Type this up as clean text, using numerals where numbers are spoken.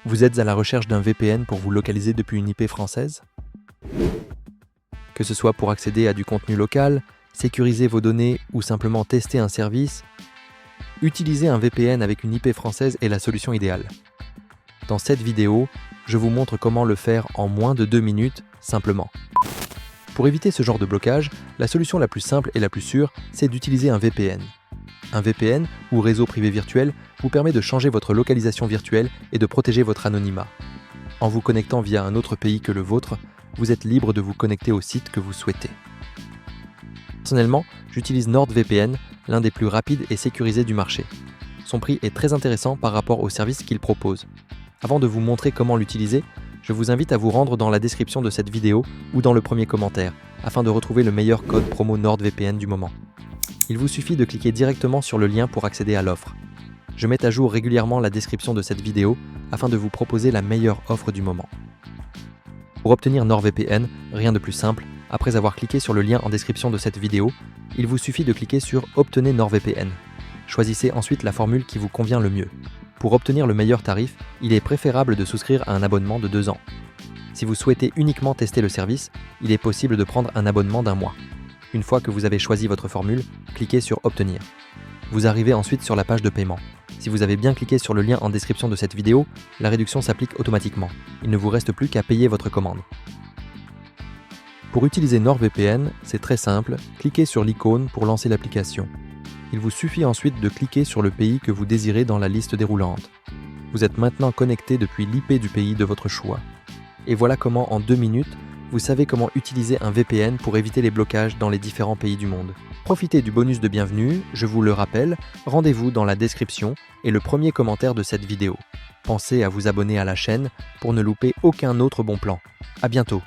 Vous êtes à la recherche d'un VPN pour vous localiser depuis une IP française? Que ce soit pour accéder à du contenu local, sécuriser vos données ou simplement tester un service, utiliser un VPN avec une IP française est la solution idéale. Dans cette vidéo, je vous montre comment le faire en moins de 2 minutes, simplement. Pour éviter ce genre de blocage, la solution la plus simple et la plus sûre, c'est d'utiliser un VPN. Un VPN, ou réseau privé virtuel, vous permet de changer votre localisation virtuelle et de protéger votre anonymat. En vous connectant via un autre pays que le vôtre, vous êtes libre de vous connecter au site que vous souhaitez. Personnellement, j'utilise NordVPN, l'un des plus rapides et sécurisés du marché. Son prix est très intéressant par rapport aux services qu'il propose. Avant de vous montrer comment l'utiliser, je vous invite à vous rendre dans la description de cette vidéo ou dans le premier commentaire, afin de retrouver le meilleur code promo NordVPN du moment. Il vous suffit de cliquer directement sur le lien pour accéder à l'offre. Je mets à jour régulièrement la description de cette vidéo afin de vous proposer la meilleure offre du moment. Pour obtenir NordVPN, rien de plus simple, après avoir cliqué sur le lien en description de cette vidéo, il vous suffit de cliquer sur « Obtenez NordVPN ». Choisissez ensuite la formule qui vous convient le mieux. Pour obtenir le meilleur tarif, il est préférable de souscrire à un abonnement de 2 ans. Si vous souhaitez uniquement tester le service, il est possible de prendre un abonnement d'1 mois. Une fois que vous avez choisi votre formule, cliquez sur « Obtenir ». Vous arrivez ensuite sur la page de paiement. Si vous avez bien cliqué sur le lien en description de cette vidéo, la réduction s'applique automatiquement. Il ne vous reste plus qu'à payer votre commande. Pour utiliser NordVPN, c'est très simple, cliquez sur l'icône pour lancer l'application. Il vous suffit ensuite de cliquer sur le pays que vous désirez dans la liste déroulante. Vous êtes maintenant connecté depuis l'IP du pays de votre choix. Et voilà comment en 2 minutes, vous savez comment utiliser un VPN pour éviter les blocages dans les différents pays du monde. Profitez du bonus de bienvenue, je vous le rappelle, rendez-vous dans la description et le premier commentaire de cette vidéo. Pensez à vous abonner à la chaîne pour ne louper aucun autre bon plan. À bientôt.